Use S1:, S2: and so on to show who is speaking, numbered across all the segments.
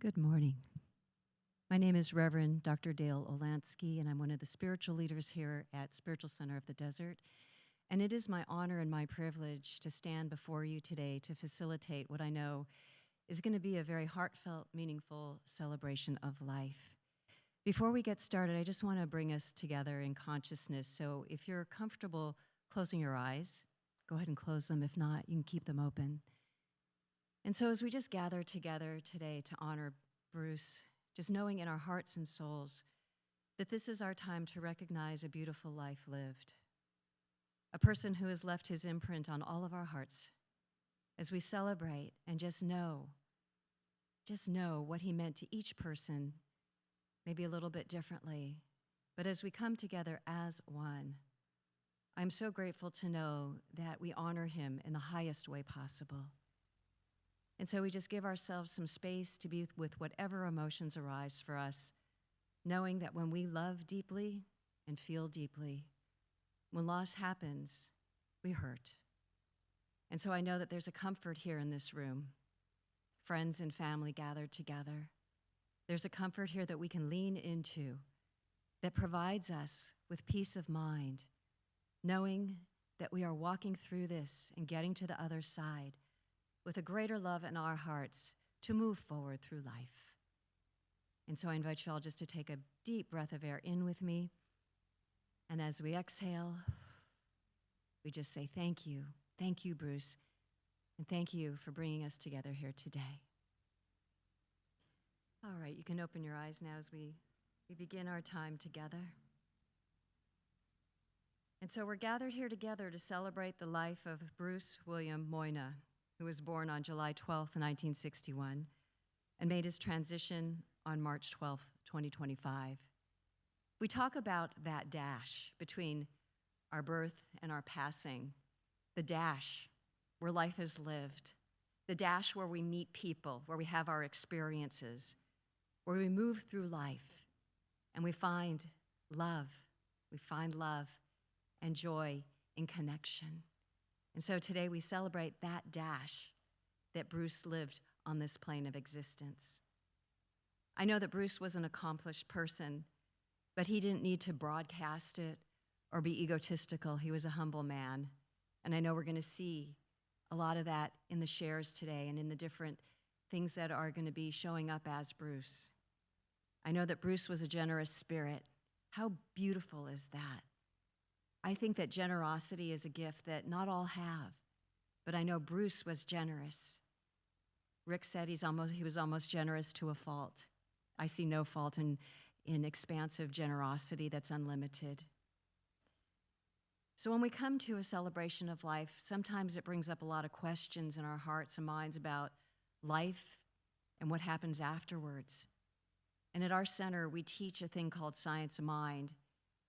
S1: Good morning. My name is Reverend Dr. Dale Olansky, and I'm one of the spiritual leaders here at Spiritual Center of the Desert. And it is my honor and my privilege to stand before you today to facilitate what I know is going to be a very heartfelt, meaningful celebration of life. Before we get started, I just want to bring us together in consciousness. So if you're comfortable closing your eyes, go ahead and close them. If not, you can keep them open. And so as we just gather together today to honor Bruce, just knowing in our hearts and souls that this is our time to recognize a beautiful life lived, a person who has left his imprint on all of our hearts as we celebrate and just know what he meant to each person, maybe a little bit differently, but as we come together as one, I'm so grateful to know that we honor him in the highest way possible. And so we just give ourselves some space to be with whatever emotions arise for us, knowing that when we love deeply and feel deeply, when loss happens, we hurt. And so I know that there's a comfort here in this room, friends and family gathered together. There's a comfort here that we can lean into that provides us with peace of mind, knowing that we are walking through this and getting to the other side with a greater love in our hearts to move forward through life. And so I invite you all just to take a deep breath of air in with me. And as we exhale, we just say thank you. Thank you, Bruce. And thank you for bringing us together here today. All right, you can open your eyes now as we begin our time together. And so we're gathered here together to celebrate the life of Bruce William Moynagh, who was born on July 12th, 1961, and made his transition on March 12th, 2025. We talk about that dash between our birth and our passing, the dash where life is lived, the dash where we meet people, where we have our experiences, where we move through life, and we find love and joy in connection. And so today we celebrate that dash that Bruce lived on this plane of existence. I know that Bruce was an accomplished person, but he didn't need to broadcast it or be egotistical. He was a humble man. And I know we're going to see a lot of that in the shares today and in the different things that are going to be showing up as Bruce. I know that Bruce was a generous spirit. How beautiful is that? I think that generosity is a gift that not all have, but I know Bruce was generous. Rick said he was almost generous to a fault. I see no fault in expansive generosity that's unlimited. So when we come to a celebration of life, sometimes it brings up a lot of questions in our hearts and minds about life and what happens afterwards. And at our center, we teach a thing called Science of Mind,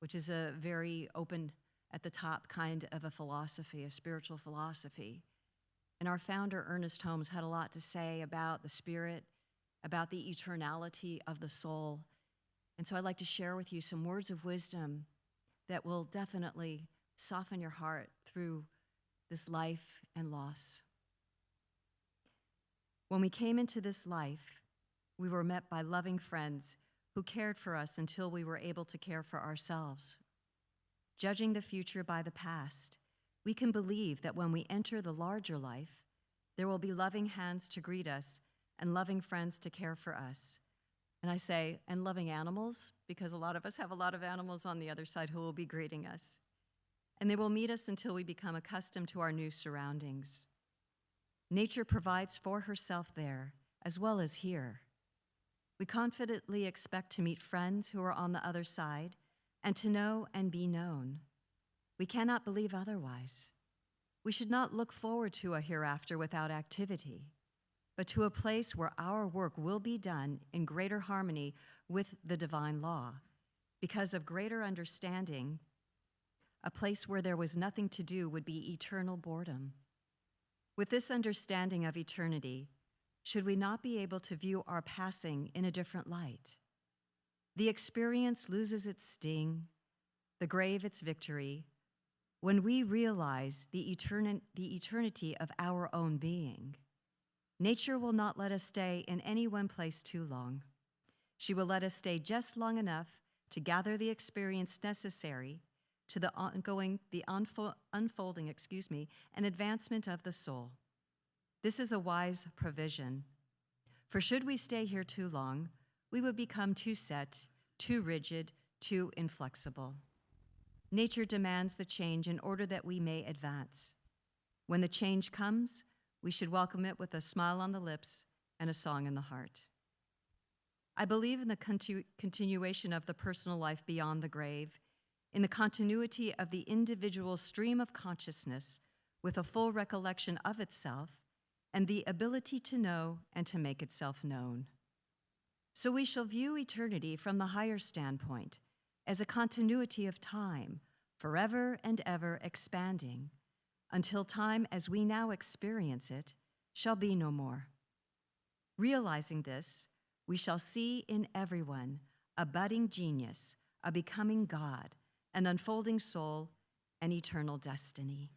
S1: which is a very open, at the top kind of a philosophy, a spiritual philosophy. And our founder, Ernest Holmes, had a lot to say about the spirit, about the eternality of the soul. And so I'd like to share with you some words of wisdom that will definitely soften your heart through this life and loss. When we came into this life, we were met by loving friends who cared for us until we were able to care for ourselves. Judging the future by the past, we can believe that when we enter the larger life, there will be loving hands to greet us and loving friends to care for us. And I say, and loving animals, because a lot of us have a lot of animals on the other side who will be greeting us. And they will meet us until we become accustomed to our new surroundings. Nature provides for herself there, as well as here. We confidently expect to meet friends who are on the other side, and to know and be known. We cannot believe otherwise. We should not look forward to a hereafter without activity, but to a place where our work will be done in greater harmony with the divine law. Because of greater understanding, a place where there was nothing to do would be eternal boredom. With this understanding of eternity, should we not be able to view our passing in a different light? The experience loses its sting, the grave its victory, when we realize the eternity of our own being. Nature will not let us stay in any one place too long. She will let us stay just long enough to gather the experience necessary to the unfolding, and advancement of the soul. This is a wise provision. For should we stay here too long, we would become too set, too rigid, too inflexible. Nature demands the change in order that we may advance. When the change comes, we should welcome it with a smile on the lips and a song in the heart. I believe in the continuation of the personal life beyond the grave, in the continuity of the individual stream of consciousness with a full recollection of itself and the ability to know and to make itself known. So we shall view eternity from the higher standpoint as a continuity of time, forever and ever expanding, until time as we now experience it shall be no more. Realizing this, we shall see in everyone a budding genius, a becoming God, an unfolding soul, an eternal destiny.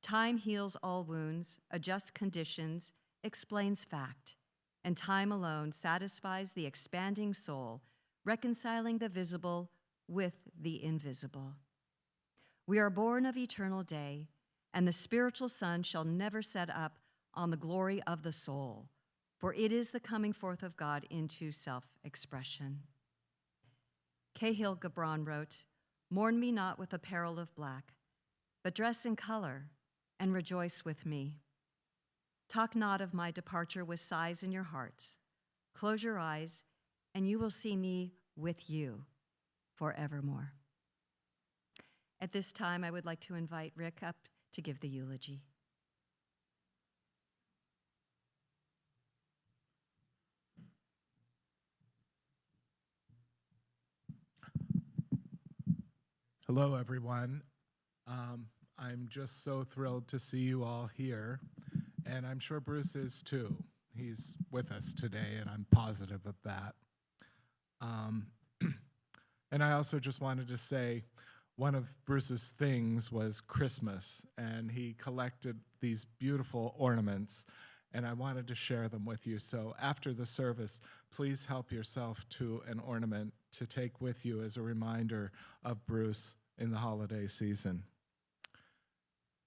S1: Time heals all wounds, adjusts conditions, explains fact, and time alone satisfies the expanding soul, reconciling the visible with the invisible. We are born of eternal day, and the spiritual sun shall never set up on the glory of the soul, for it is the coming forth of God into self-expression. Cahill Gibran wrote, "Mourn me not with apparel of black, but dress in color and rejoice with me. Talk not of my departure with sighs in your hearts. Close your eyes, and you will see me with you forevermore." At this time, I would like to invite Rick up to give the eulogy.
S2: Hello, everyone. I'm just so thrilled to see you all here, and I'm sure Bruce is too. He's with us today, and I'm positive of that. And I also just wanted to say one of Bruce's things was Christmas, and he collected these beautiful ornaments, and I wanted to share them with you. So after the service, please help yourself to an ornament to take with you as a reminder of Bruce in the holiday season.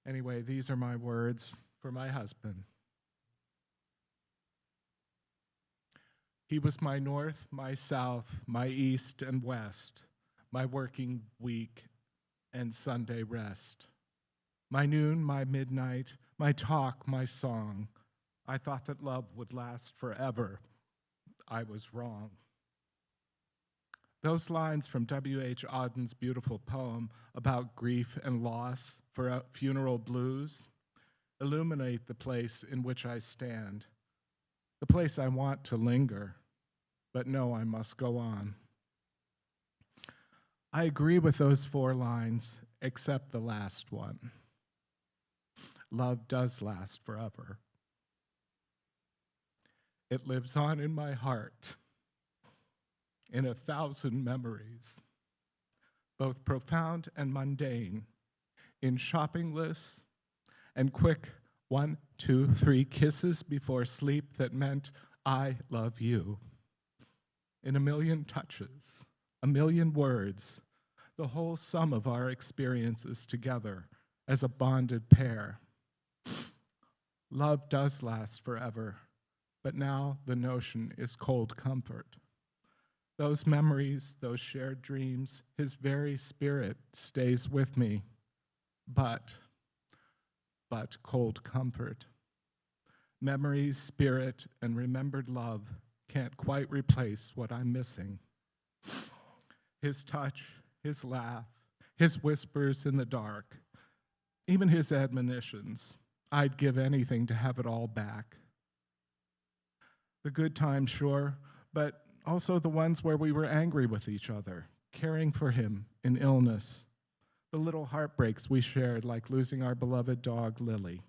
S2: Anyway, these are my words for my husband. He was my north, my south, my east and west, my working week and Sunday rest. My noon, my midnight, my talk, my song. I thought that love would last forever. I was wrong. Those lines from W.H. Auden's beautiful poem about grief and loss for funeral blues illuminate the place in which I stand, the place I want to linger, but know I must go on. I agree with those 4 lines, except the last one. Love does last forever. It lives on in my heart, in 1,000 memories, both profound and mundane, in shopping lists and quick 1, 2, 3 kisses before sleep that meant I love you, in a million touches, a million words, the whole sum of our experiences together as a bonded pair. Love does last forever, but now the notion is cold comfort. Those memories, those shared dreams, his very spirit stays with me, but cold comfort. Memories, spirit, and remembered love can't quite replace what I'm missing. His touch, his laugh, his whispers in the dark, even his admonitions. I'd give anything to have it all back. The good times, sure, but also the ones where we were angry with each other, caring for him in illness. The little heartbreaks we shared, like losing our beloved dog, Lily.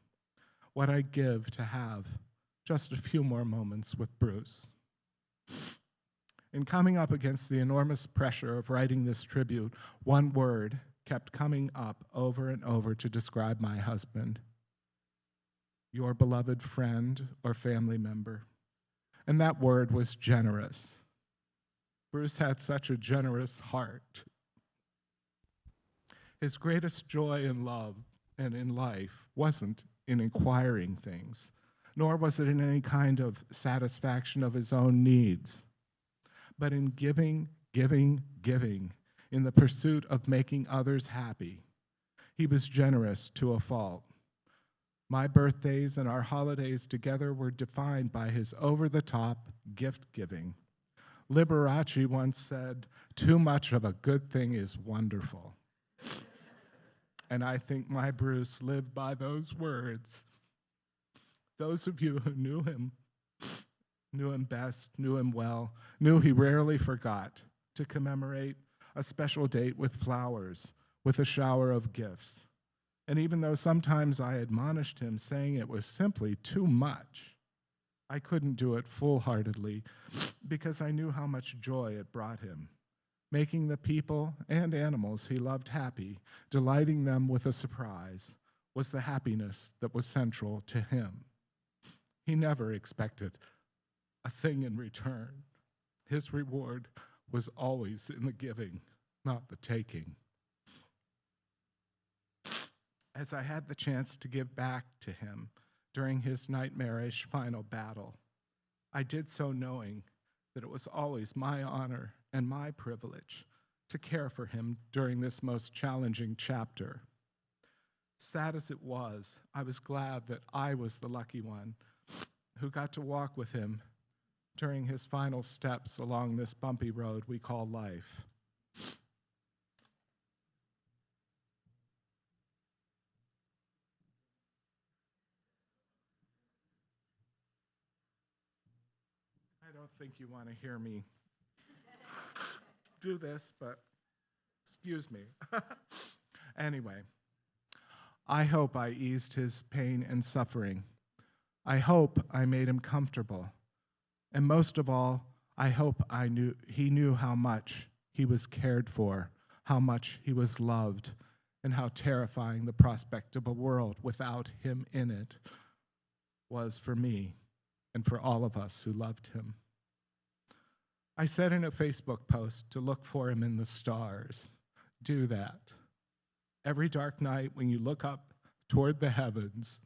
S2: What I'd give to have just a few more moments with Bruce. In coming up against the enormous pressure of writing this tribute, one word kept coming up over and over to describe my husband. your beloved friend or family member. And that word was generous. Bruce had such a generous heart. His greatest joy in love and in life wasn't in acquiring things, nor was it in any kind of satisfaction of his own needs, but in giving, giving, giving, in the pursuit of making others happy. He was generous to a fault. My birthdays and our holidays together were defined by his over-the-top gift giving. Liberace once said, "Too much of a good thing is wonderful." And I think my Bruce lived by those words. Those of you who knew him best, knew him well, knew he rarely forgot to commemorate a special date with flowers, with a shower of gifts. And even though sometimes I admonished him, saying it was simply too much, I couldn't do it full-heartedly because I knew how much joy it brought him, making the people and animals he loved happy, delighting them with a surprise, was the happiness that was central to him. He never expected a thing in return. His reward was always in the giving, not the taking. As I had the chance to give back to him during his nightmarish final battle, I did so knowing that it was always my honor and my privilege to care for him during this most challenging chapter. Sad as it was, I was glad that I was the lucky one who got to walk with him during his final steps along this bumpy road we call life. I don't think you want to hear me do this, but excuse me. Anyway, I hope I eased his pain and suffering. I hope I made him comfortable. And most of all, I hope he knew how much he was cared for, how much he was loved, and how terrifying the prospect of a world without him in it was for me and for all of us who loved him. I said in a Facebook post to look for him in the stars. Do that. Every dark night when you look up toward the heavens,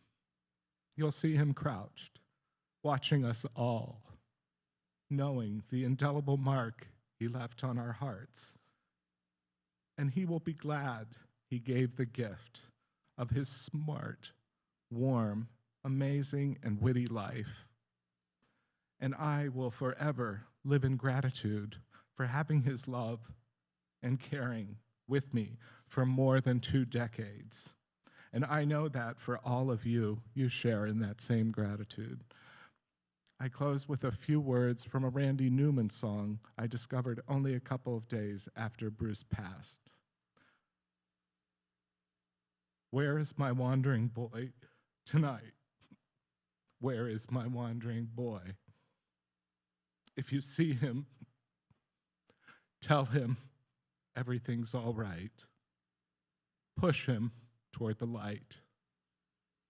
S2: you'll see him crouched, watching us all, knowing the indelible mark he left on our hearts. And he will be glad he gave the gift of his smart, warm, amazing, and witty life. And I will forever live in gratitude for having his love and caring with me for more than 2 decades. And I know that for all of you, you share in that same gratitude. I close with a few words from a Randy Newman song I discovered only a couple of days after Bruce passed. Where is my wandering boy tonight? Where is my wandering boy? If you see him, tell him everything's all right. Push him toward the light.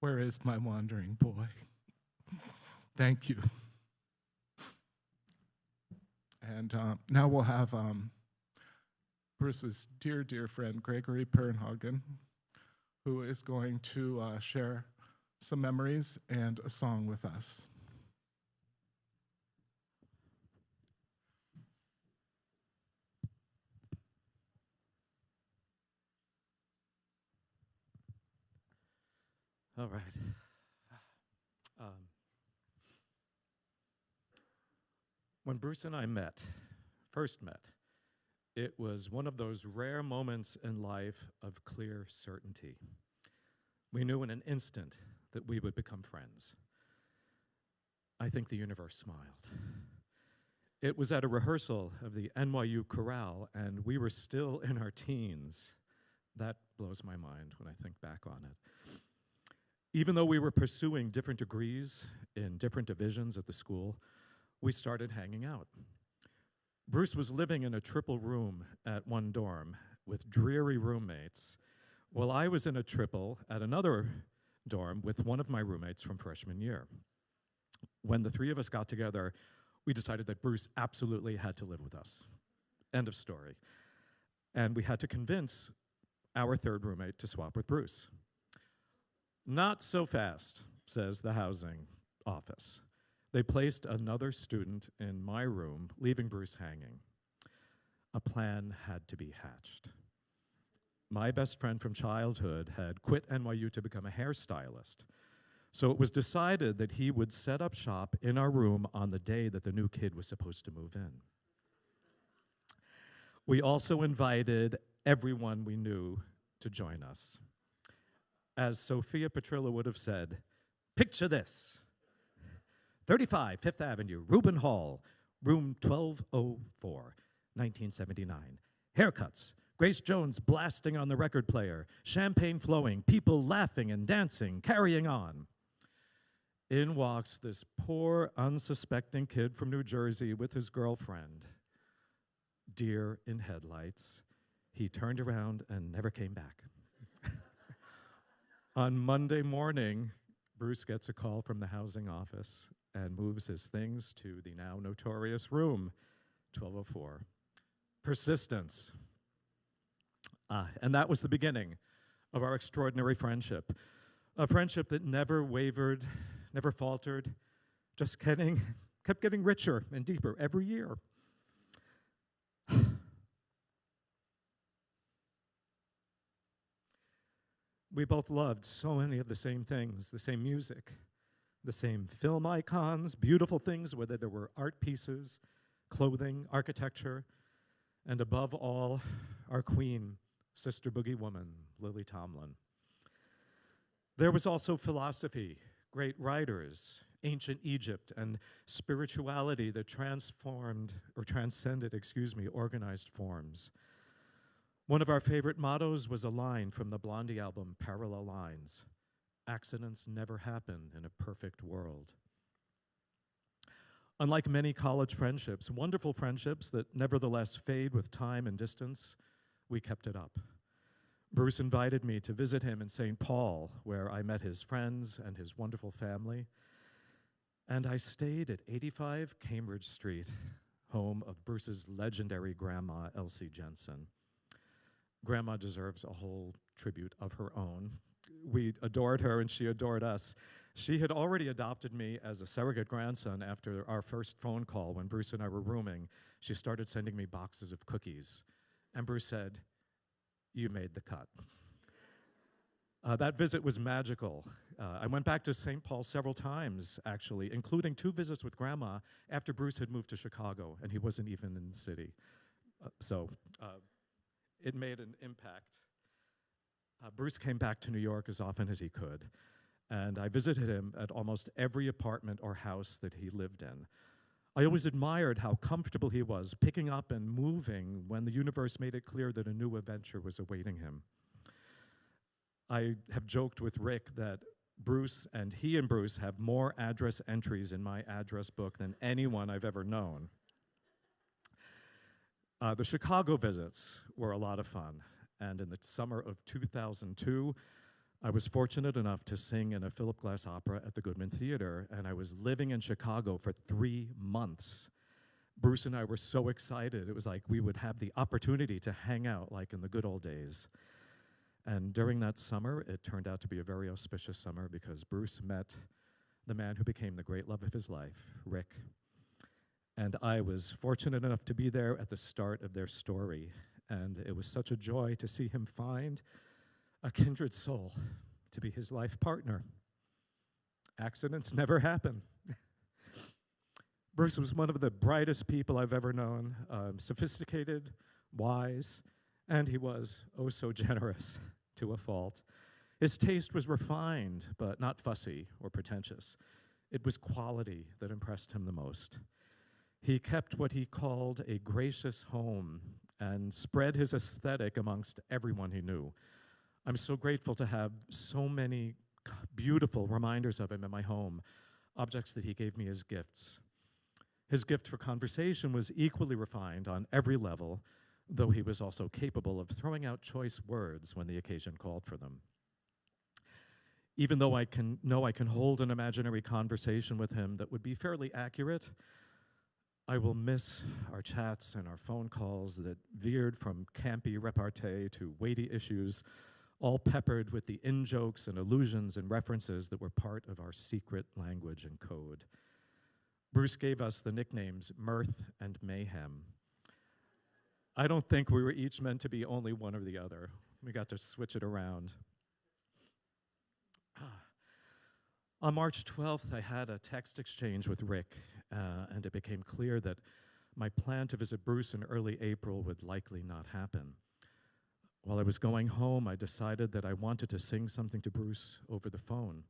S2: Where is my wandering boy? Thank you. And now we'll have Bruce's dear, dear friend, Gregory Pernhagen, who is going to share some memories and a song with us.
S3: All right. When Bruce and I first met, it was one of those rare moments in life of clear certainty. We knew in an instant that we would become friends. I think the universe smiled. It was at a rehearsal of the NYU chorale, and we were still in our teens. That blows my mind when I think back on it. Even though we were pursuing different degrees in different divisions at the school, we started hanging out. Bruce was living in a triple room at one dorm with dreary roommates, while I was in a triple at another dorm with one of my roommates from freshman year. When the three of us got together, we decided that Bruce absolutely had to live with us. End of story. And we had to convince our third roommate to swap with Bruce. Not so fast, says the housing office. They placed another student in my room, leaving Bruce hanging. A plan had to be hatched. My best friend from childhood had quit NYU to become a hairstylist. So it was decided that he would set up shop in our room on the day that the new kid was supposed to move in. We also invited everyone we knew to join us. As Sophia Petrillo would have said, picture this. 35 Fifth Avenue, Reuben Hall, room 1204, 1979. Haircuts, Grace Jones blasting on the record player, champagne flowing, people laughing and dancing, carrying on. In walks this poor, unsuspecting kid from New Jersey with his girlfriend. Deer in headlights. He turned around and never came back. On Monday morning, Bruce gets a call from the housing office and moves his things to the now notorious room, 1204. Persistence. And that was the beginning of our extraordinary friendship. A friendship that never wavered, never faltered, just kept getting richer and deeper every year. We both loved so many of the same things, the same music, the same film icons, beautiful things, whether there were art pieces, clothing, architecture, and above all, our queen, Sister Boogie Woman, Lily Tomlin. There was also philosophy, great writers, ancient Egypt, and spirituality that transcended, organized forms. One of our favorite mottos was a line from the Blondie album, Parallel Lines. Accidents never happen in a perfect world. Unlike many college friendships, wonderful friendships that nevertheless fade with time and distance, we kept it up. Bruce invited me to visit him in St. Paul, where I met his friends and his wonderful family. And I stayed at 85 Cambridge Street, home of Bruce's legendary grandma, Elsie Jensen. Grandma deserves a whole tribute of her own. We adored her and she adored us. She had already adopted me as a surrogate grandson after our first phone call when Bruce and I were rooming. She started sending me boxes of cookies. And Bruce said, "You made the cut." That visit was magical. I went back to St. Paul several times, actually, including 2 visits with Grandma after Bruce had moved to Chicago, and he wasn't even in the city. It made an impact. Bruce came back to New York as often as he could, and I visited him at almost every apartment or house that he lived in. I always admired how comfortable he was, picking up and moving when the universe made it clear that a new adventure was awaiting him. I have joked with Rick that Bruce and Bruce have more address entries in my address book than anyone I've ever known. The Chicago visits were a lot of fun, and in the summer of 2002, I was fortunate enough to sing in a Philip Glass opera at the Goodman Theater, and I was living in Chicago for 3 months. Bruce and I were so excited. It was like we would have the opportunity to hang out like in the good old days. And during that summer, it turned out to be a very auspicious summer because Bruce met the man who became the great love of his life, Rick. And I was fortunate enough to be there at the start of their story. And it was such a joy to see him find a kindred soul to be his life partner. Accidents never happen. Bruce was one of the brightest people I've ever known, sophisticated, wise, and he was oh so generous to a fault. His taste was refined, but not fussy or pretentious. It was quality that impressed him the most. He kept what he called a gracious home and spread his aesthetic amongst everyone he knew. I'm so grateful to have so many beautiful reminders of him in my home, objects that he gave me as gifts. His gift for conversation was equally refined on every level, though he was also capable of throwing out choice words when the occasion called for them. Even though I can hold an imaginary conversation with him that would be fairly accurate, I will miss our chats and our phone calls that veered from campy repartee to weighty issues, all peppered with the in-jokes and allusions and references that were part of our secret language and code. Bruce gave us the nicknames Mirth and Mayhem. I don't think we were each meant to be only one or the other. We got to switch it around. On March 12th, I had a text exchange with Rick, and it became clear that my plan to visit Bruce in early April would likely not happen. While I was going home, I decided that I wanted to sing something to Bruce over the phone.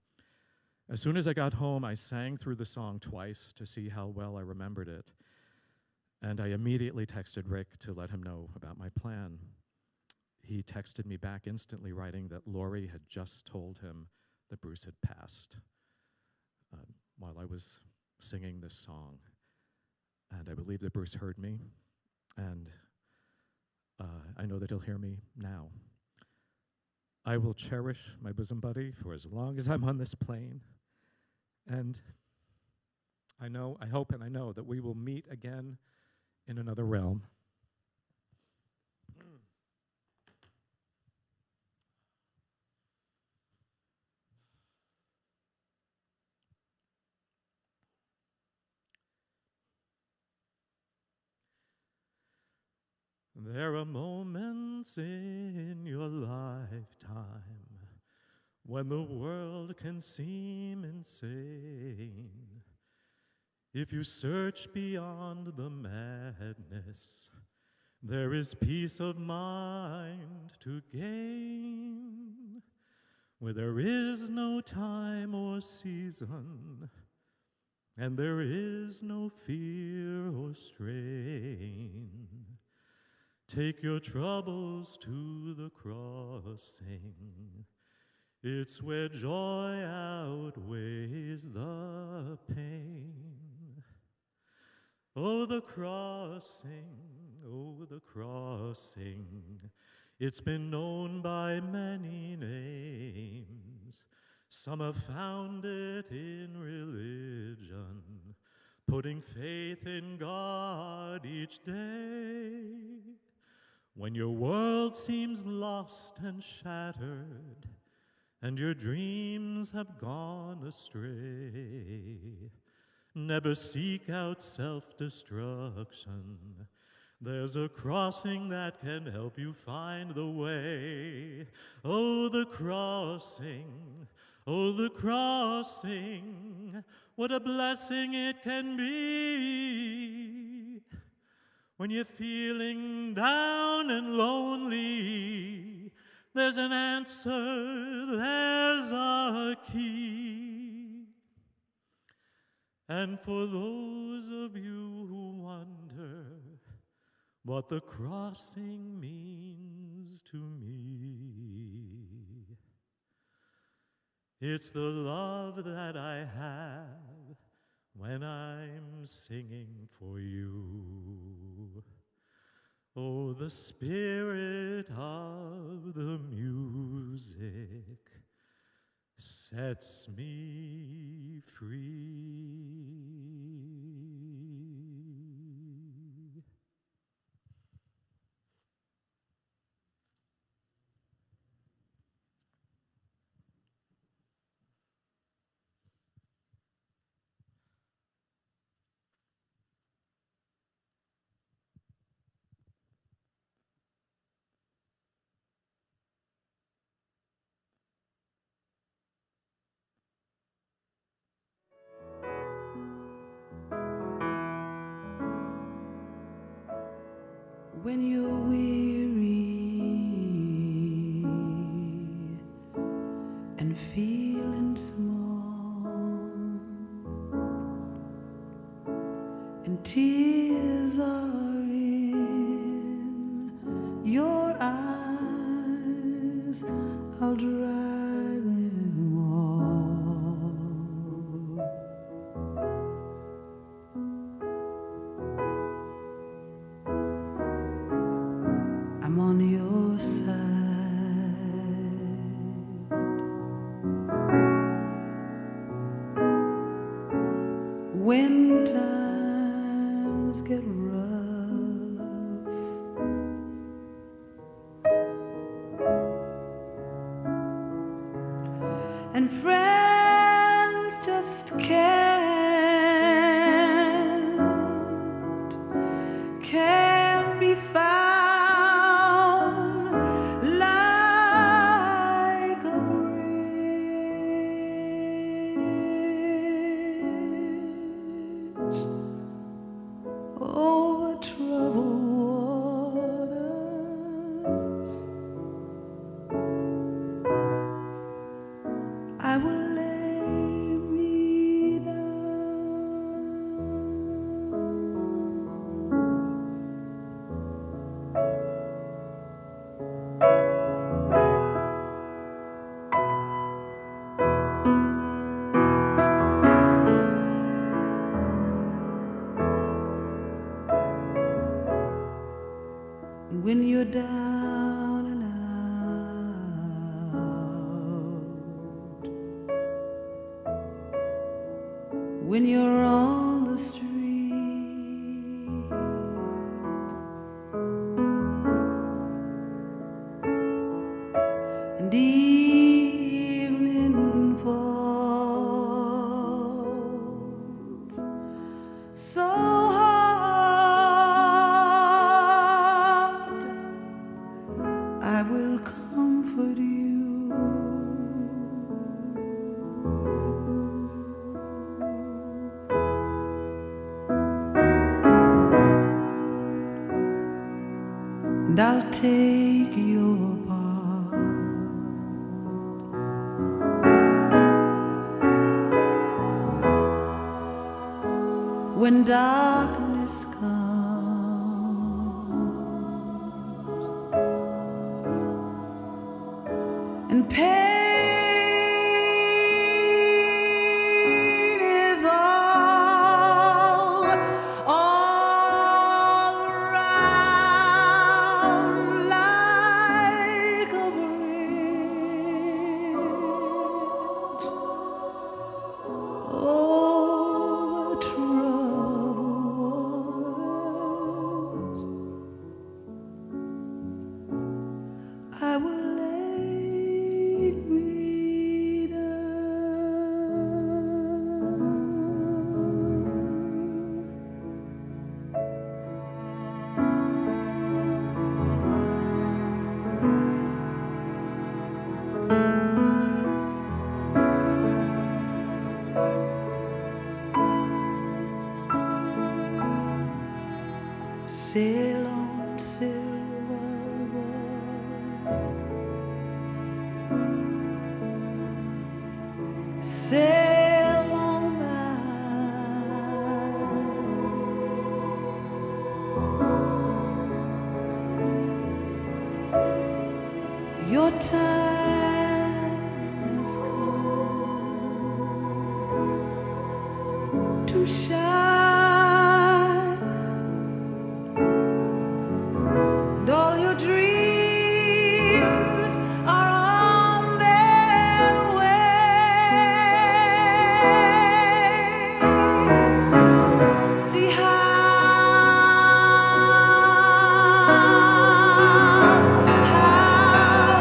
S3: As soon as I got home, I sang through the song twice to see how well I remembered it, and I immediately texted Rick to let him know about my plan. He texted me back instantly, writing that Lori had just told him that Bruce had passed while I was singing this song. And I believe that Bruce heard me, and I know that he'll hear me now. I will cherish my bosom buddy for as long as I'm on this plane, and I hope and I know that we will meet again in another realm. There are moments in your lifetime when the world can seem insane. If you search beyond the madness, there is peace of mind to gain. Where there is no time or season, and there is no fear or strain. Take your troubles to the crossing. It's where joy outweighs the pain. Oh, the crossing, oh, the crossing. It's been known by many names. Some have found it in religion, putting faith in God each day. When your world seems lost and shattered, and your dreams have gone astray, never seek out self-destruction. There's a crossing that can help you find the way. Oh, the crossing, oh, the crossing, what a blessing it can be. When you're feeling down and lonely, there's an answer, there's a key. And for those of you who wonder what the crossing means to me, it's the love that I have when I'm singing for you. Oh, the spirit of the music sets me free.
S4: When you're weary and feeling small, and tears are in your eyes, I'll dry them all. I'm on your side. get rough, and friends just can't be found like a bridge over troubled waters. I will lay me down. And when you're down and out, when you're on the street, and evening falls so hard, I will comfort you. And I'll take your part when darkness comes and pain is all around like a bridge over troubled waters. I will lay me down. Sail on, silver boy. Sail on by. Your time has come to shine, and all your dreams are on their way. See how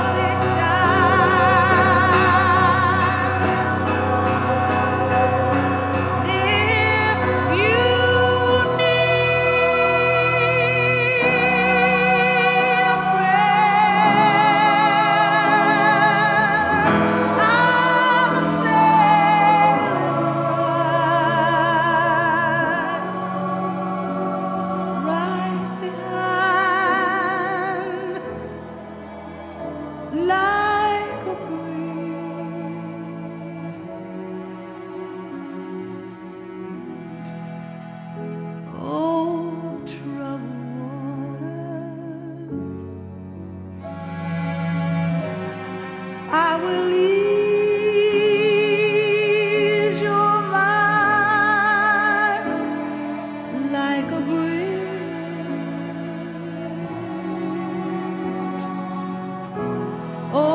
S4: they shine. If you like a bridge over troubled waters. I will ease your mind like a bridge. Oh,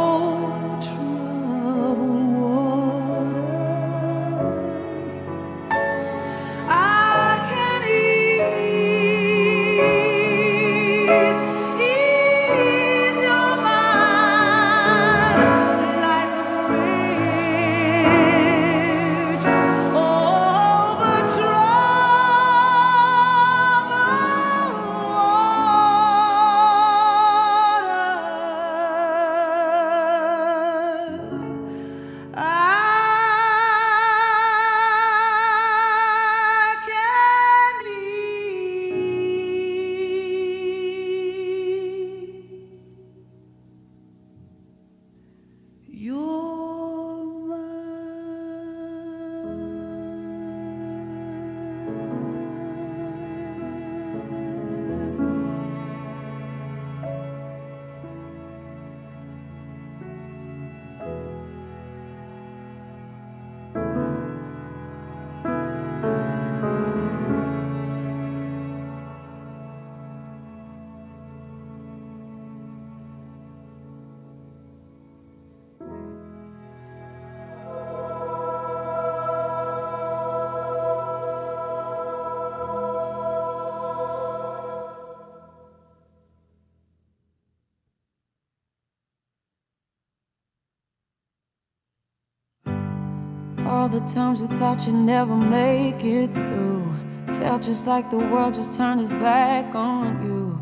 S4: All the times you thought you'd never make it through, felt just like the world just turned its back on you.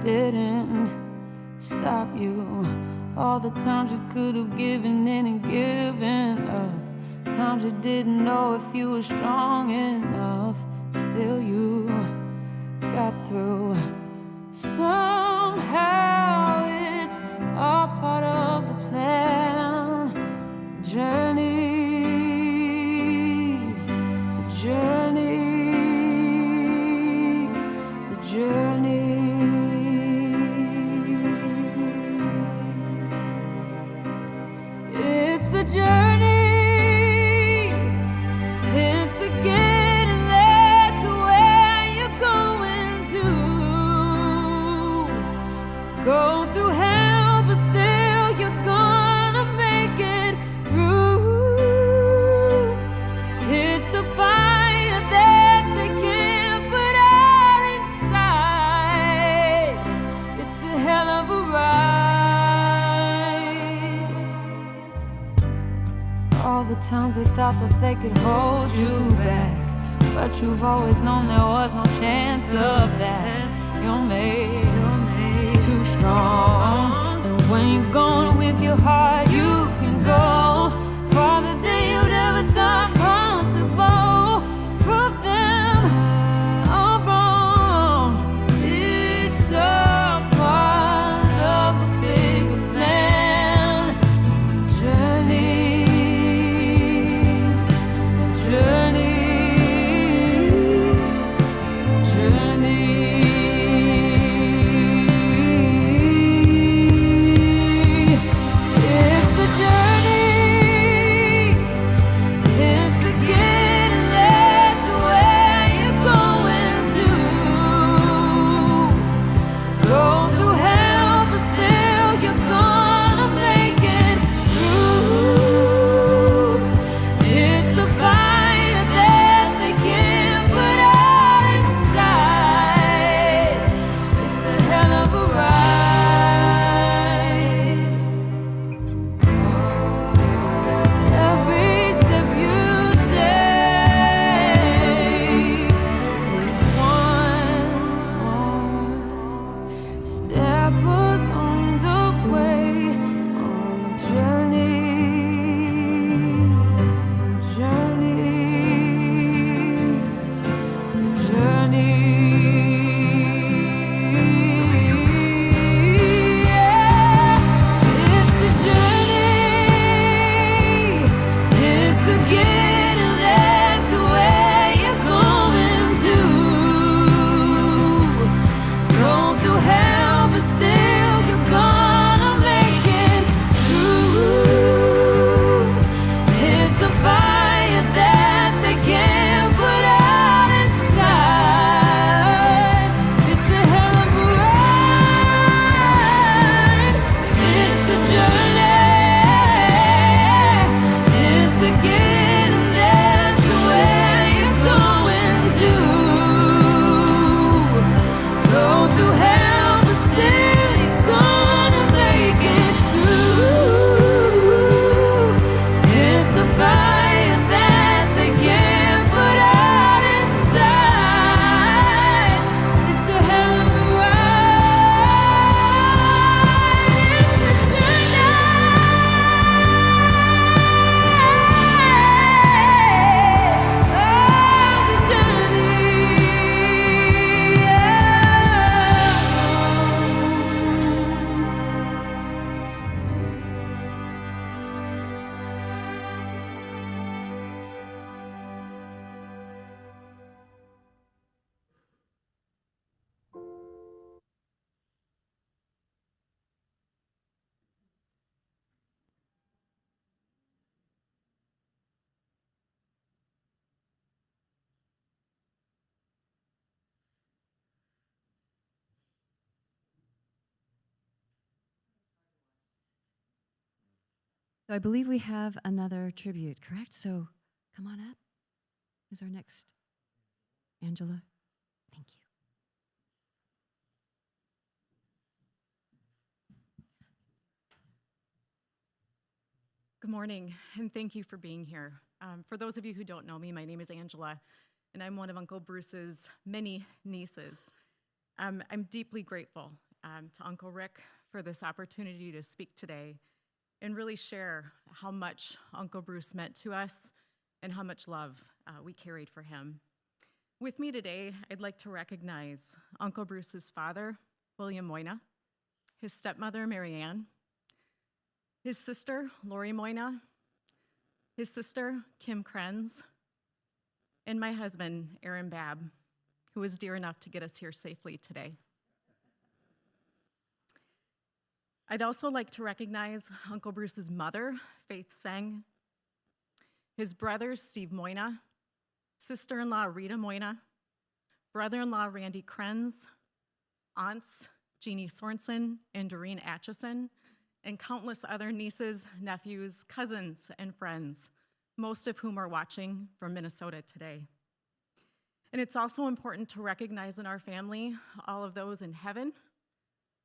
S4: Didn't stop you. All the times you could have given in and given up, times you didn't know if you were strong enough. Still you got through. Somehow it's all part of the plan. The journey. It's the journey. It's the getting there to where you're going to. Go through hell, but still you're gonna make it through. It's the fire that they can't put out inside. It's a hell of a ride. All the times they thought that they could hold you back, but you've always known there was no chance of that. You're made too strong, and when you're going with your heart, you can go farther than you'd ever thought possible. Prove them all wrong. It's a part of a bigger plan. The journey, it's the journey. It's the getting there to where you're going to. Go through hell, but still you're gonna make it through. It's the fire that they can't put out inside. It's a hell of a ride. Every step you take is one more step along the way on the journey. Yeah, it's the journey. It's the getting there to where you're going to. Go through hell, but still you're gonna make it through. It's the fire that they can't put out inside. It's a hell of a ride. It's the journey. It's the getting there to where you're going to. Go through hell, but still you're gonna make it through. It's the fire that they can't put out inside. It's a hell of a ride. It's the
S1: So I believe we have another tribute, correct? So come on up. Who's our next? Angela? Thank you.
S5: Good morning, and thank you for being here. For those of you who don't know me, my name is Angela, and I'm one of Uncle Bruce's many nieces. I'm deeply grateful to Uncle Rick for this opportunity to speak today and really share how much Uncle Bruce meant to us and how much love we carried for him. With me today, I'd like to recognize Uncle Bruce's father, William Moynagh, his stepmother, Mary Ann, his sister, Lori Moynagh, his sister, Kim Krenz, and my husband, Aaron Babb, who was dear enough to get us here safely today. I'd also like to recognize Uncle Bruce's mother, Faith Seng, his brother, Steve Moynagh, sister-in-law, Rita Moynagh, brother-in-law, Randy Krenz, aunts, Jeannie Sorensen and Doreen Atchison, and countless other nieces, nephews, cousins, and friends, most of whom are watching from Minnesota today. And it's also important to recognize in our family all of those in heaven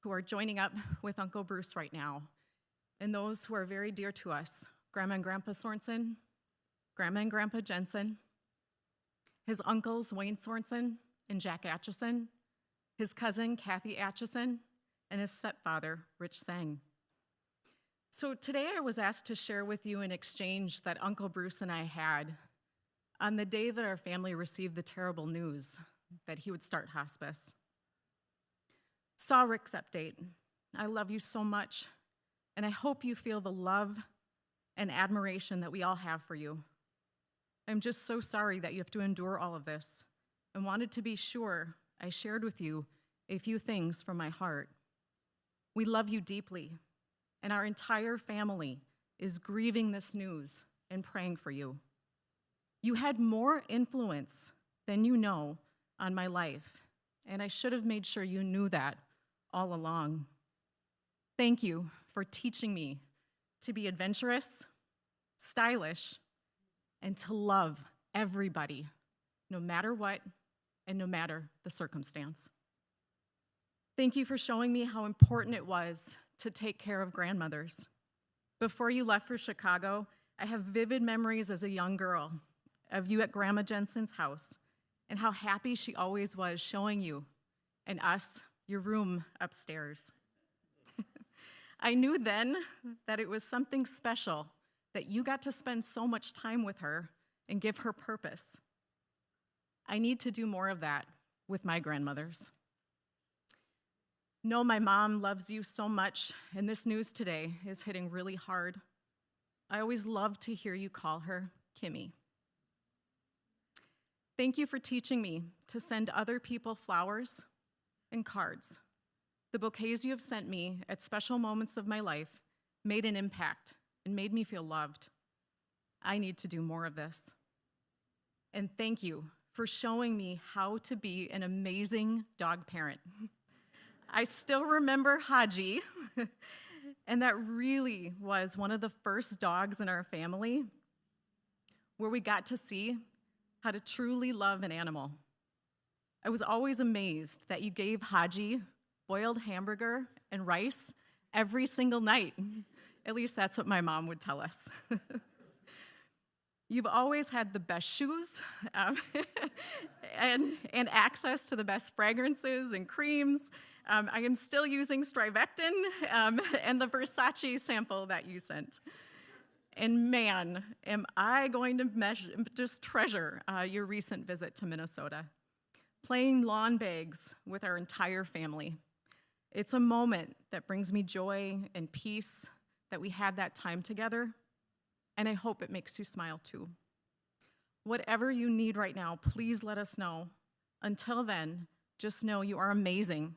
S5: who are joining up with Uncle Bruce right now, and those who are very dear to us, Grandma and Grandpa Sorensen, Grandma and Grandpa Jensen, his uncles Wayne Sorensen and Jack Atchison, his cousin Kathy Atchison, and his stepfather Rich Sang. So today I was asked to share with you an exchange that Uncle Bruce and I had on the day that our family received the terrible news that he would start hospice. Saw Rick's update. I love you so much, and I hope you feel the love and admiration that we all have for you. I'm just so sorry that you have to endure all of this, and wanted to be sure I shared with you a few things from my heart. We love you deeply, and our entire family is grieving this news and praying for you. You had more influence than you know on my life, and I should have made sure you knew that all along. Thank you for teaching me to be adventurous, stylish, and to love everybody, no matter what and no matter the circumstance. Thank you for showing me how important it was to take care of grandmothers. Before you left for Chicago, I have vivid memories as a young girl of you at Grandma Jensen's house and how happy she always was showing you and us your room upstairs. I knew then that it was something special that you got to spend so much time with her and give her purpose. I need to do more of that with my grandmothers. Know my mom loves you so much, and this news today is hitting really hard. I always love to hear you call her Kimmy. Thank you for teaching me to send other people flowers and cards. The bouquets you have sent me at special moments of my life made an impact and made me feel loved. I need to do more of this. And thank you for showing me how to be an amazing dog parent. I still remember Haji, and that really was one of the first dogs in our family where we got to see how to truly love an animal. I was always amazed that you gave Haji boiled hamburger and rice every single night. At least that's what my mom would tell us. You've always had the best shoes and access to the best fragrances and creams. I am still using Strivectin and the Versace sample that you sent. And man, am I going to just treasure your recent visit to Minnesota. Playing lawn bags with our entire family. It's a moment that brings me joy and peace that we had that time together, and I hope it makes you smile too. Whatever you need right now, please let us know. Until then, just know you are amazing,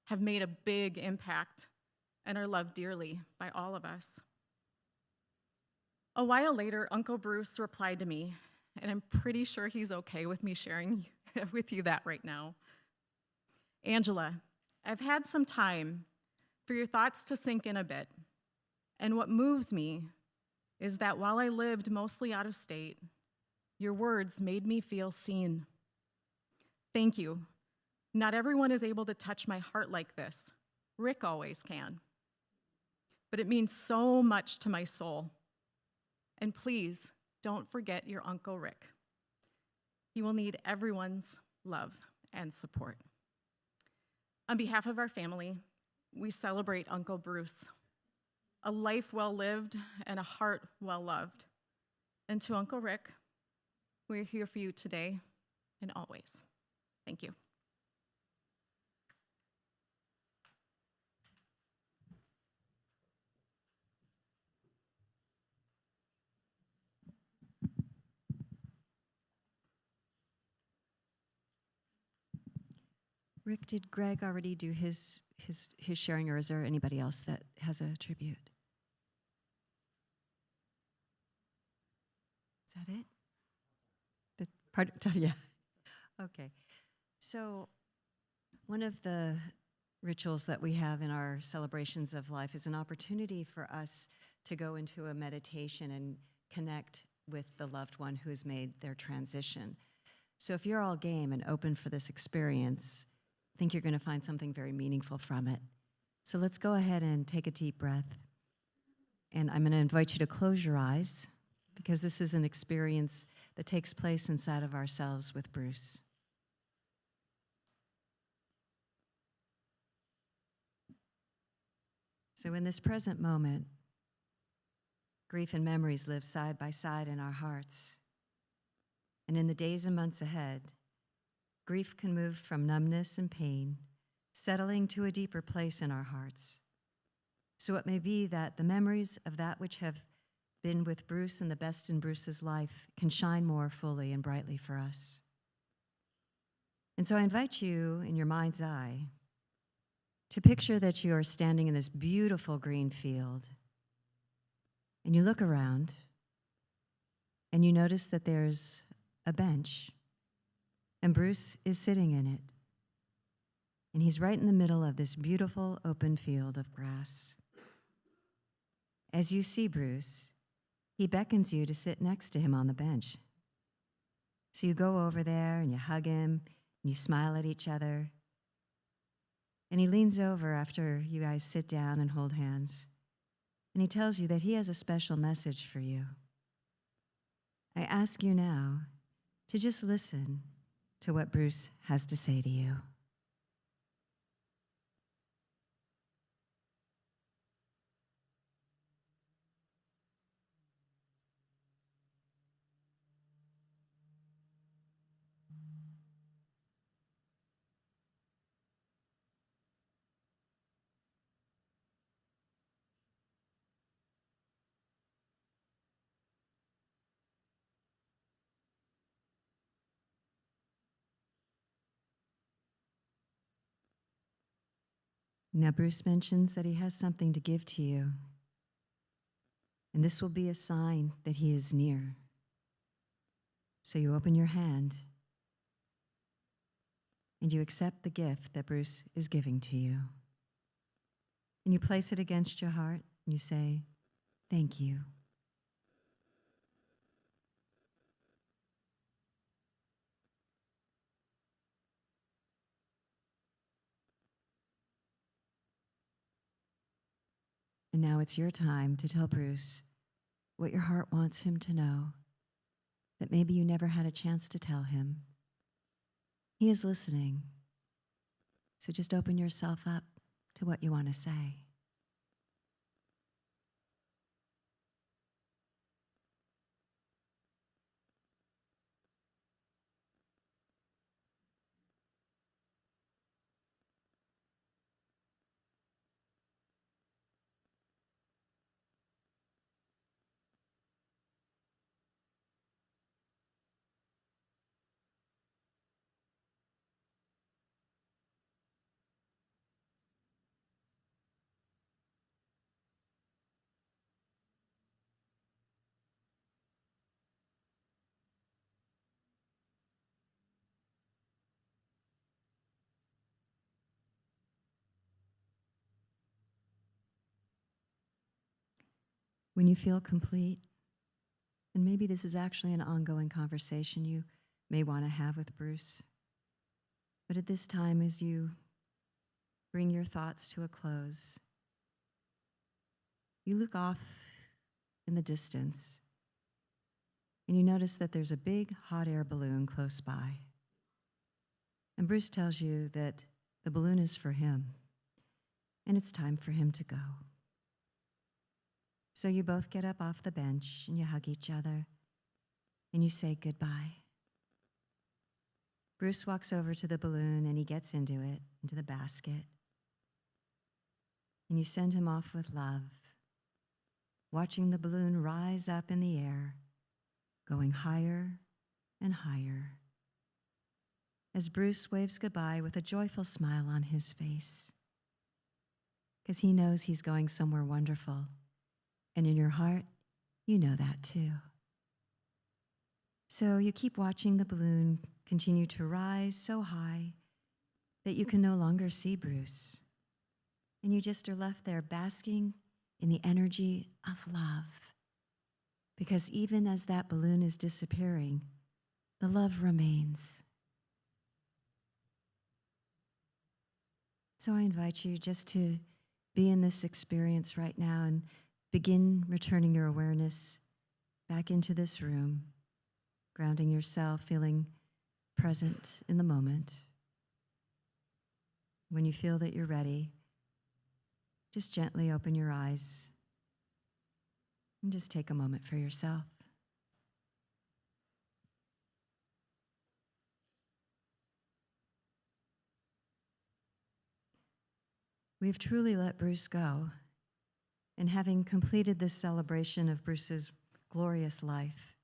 S5: have made a big impact, and are loved dearly by all of us. A while later, Uncle Bruce replied to me, and I'm pretty sure he's okay with me sharing with you that right now. Angela, I've had some time for your thoughts to sink in a bit, and what moves me is that while I lived mostly out of state, your words made me feel seen. Thank you. Not everyone is able to touch my heart like this. Rick always can. But it means so much to my soul. And please, don't forget your Uncle Rick. He will need everyone's love and support. On behalf of our family, we celebrate Uncle Bruce, a life well lived and a heart well loved. And to Uncle Rick, we're here for you today and always. Thank you.
S1: Rick, did Greg already do his sharing, or is there anybody else that has a tribute? Is that it? The part, yeah. Okay. So one of the rituals that we have in our celebrations of life is an opportunity for us to go into a meditation and connect with the loved one who has made their transition. So if you're all game and open for this experience, I think you're going to find something very meaningful from it. So let's go ahead and take a deep breath. And I'm going to invite you to close your eyes, because this is an experience that takes place inside of ourselves with Bruce. So in this present moment, grief and memories live side by side in our hearts. And in the days and months ahead, grief can move from numbness and pain, settling to a deeper place in our hearts. So it may be that the memories of that which have been with Bruce and the best in Bruce's life can shine more fully and brightly for us. And so I invite you, in your mind's eye, to picture that you are standing in this beautiful green field, and you look around, and you notice that there's a bench, and Bruce is sitting in it. And he's right in the middle of this beautiful open field of grass. As you see Bruce, he beckons you to sit next to him on the bench. So you go over there and you hug him, and you smile at each other. And he leans over after you guys sit down and hold hands, and he tells you that he has a special message for you. I ask you now to just listen to what Bruce has to say to you. Now, Bruce mentions that he has something to give to you, and this will be a sign that he is near. So you open your hand, and you accept the gift that Bruce is giving to you. And you place it against your heart, and you say, "Thank you." And now it's your time to tell Bruce what your heart wants him to know, that maybe you never had a chance to tell him. He is listening. So just open yourself up to what you want to say. When you feel complete, and maybe this is actually an ongoing conversation you may want to have with Bruce, but at this time, as you bring your thoughts to a close, you look off in the distance, and you notice that there's a big hot air balloon close by. And Bruce tells you that the balloon is for him, and it's time for him to go. So you both get up off the bench and you hug each other and you say goodbye. Bruce walks over to the balloon and he gets into it, into the basket. And you send him off with love, watching the balloon rise up in the air, going higher and higher, as Bruce waves goodbye with a joyful smile on his face, because he knows he's going somewhere wonderful. And in your heart, you know that too. So you keep watching the balloon continue to rise so high that you can no longer see Bruce. And you just are left there basking in the energy of love. Because even as that balloon is disappearing, the love remains. So I invite you just to be in this experience right now and begin returning your awareness back into this room, grounding yourself, feeling present in the moment. When you feel that you're ready, just gently open your eyes and just take a moment for yourself. We've truly let Bruce go. And having completed this celebration of Bruce's glorious life,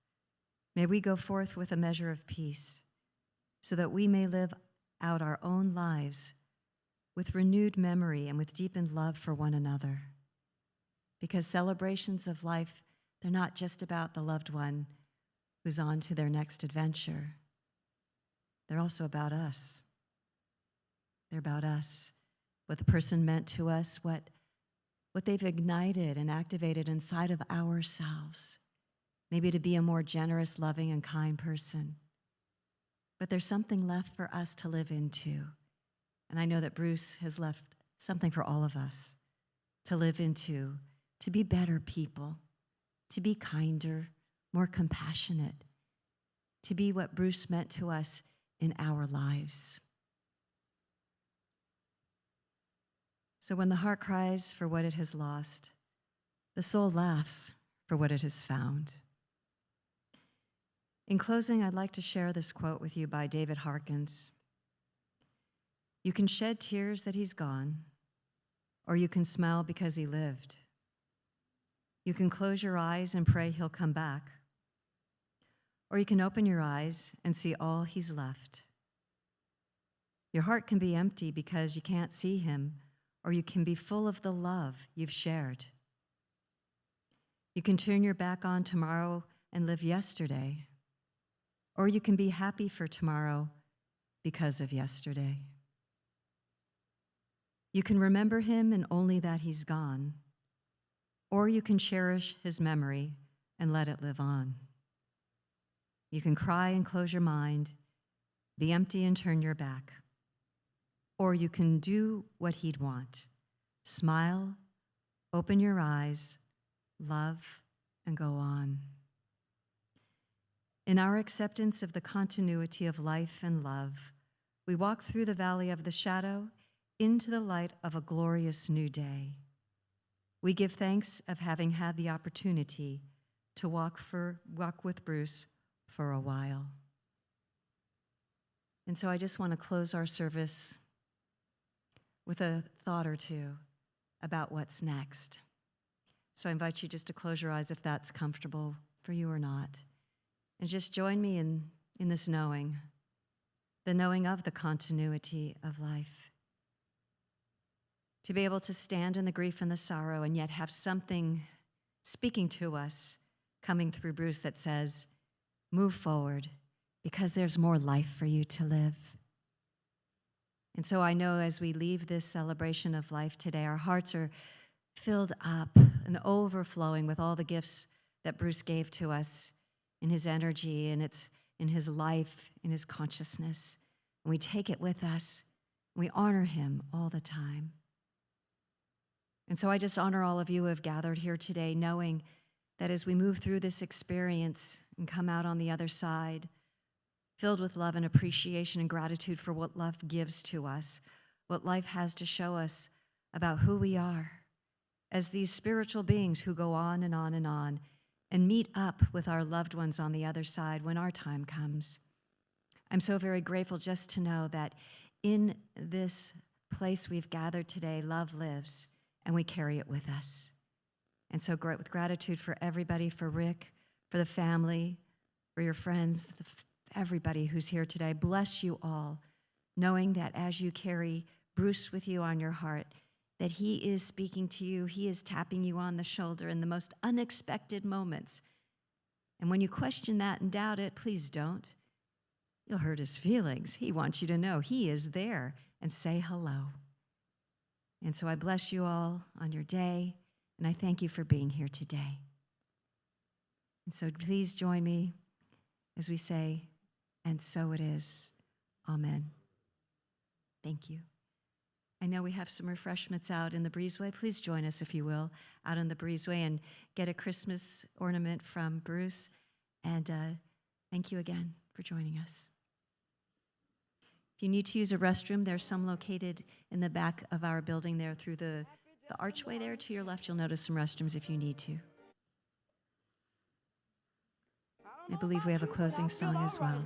S1: may we go forth with a measure of peace so that we may live out our own lives with renewed memory and with deepened love for one another. Because celebrations of life, they're not just about the loved one who's on to their next adventure. They're also about us. They're about us, what the person meant to us, what they've ignited and activated inside of ourselves, maybe to be a more generous, loving, and kind person. But there's something left for us to live into. And I know that Bruce has left something for all of us to live into, to be better people, to be kinder, more compassionate, to be what Bruce meant to us in our lives. So when the heart cries for what it has lost, the soul laughs for what it has found. In closing, I'd like to share this quote with you by David Harkins. You can shed tears that he's gone, or you can smile because he lived. You can close your eyes and pray he'll come back, or you can open your eyes and see all he's left. Your heart can be empty because you can't see him, or you can be full of the love you've shared. You can turn your back on tomorrow and live yesterday, or you can be happy for tomorrow because of yesterday. You can remember him and only that he's gone, or you can cherish his memory and let it live on. You can cry and close your mind, be empty and turn your back. Or you can do what he'd want. Smile, open your eyes, love, and go on. In our acceptance of the continuity of life and love, we walk through the valley of the shadow into the light of a glorious new day. We give thanks of having had the opportunity to walk with Bruce for a while. And so I just want to close our service with a thought or two about what's next. So I invite you just to close your eyes if that's comfortable for you or not. And just join me in this knowing, the knowing of the continuity of life. To be able to stand in the grief and the sorrow and yet have something speaking to us coming through Bruce that says, move forward because there's more life for you to live. And so I know as we leave this celebration of life today, our hearts are filled up and overflowing with all the gifts that Bruce gave to us in his energy and it's in his life, in his consciousness. And we take it with us. And we honor him all the time. And so I just honor all of you who have gathered here today, knowing that as we move through this experience, and come out on the other side filled with love and appreciation and gratitude for what love gives to us, what life has to show us about who we are as these spiritual beings who go on and on and on and meet up with our loved ones on the other side when our time comes. I'm so very grateful just to know that in this place we've gathered today, love lives, and we carry it with us. And so with gratitude for everybody, for Rick, for the family, for your friends, everybody who's here today. Bless you all, knowing that as you carry Bruce with you on your heart, that he is speaking to you, he is tapping you on the shoulder in the most unexpected moments. And when you question that and doubt it, please don't. You'll hurt his feelings. He wants you to know he is there and say hello. And so I bless you all on your day, and I thank you for being here today. And so please join me as we say, and so it is. Amen. Thank you. I know we have some refreshments out in the breezeway. Please join us, if you will, out in the breezeway and get a Christmas ornament from Bruce. And thank you again for joining us. If you need to use a restroom, there's some located in the back of our building there through the archway there to your left. You'll notice some restrooms if you need to. I believe we have a closing song as well.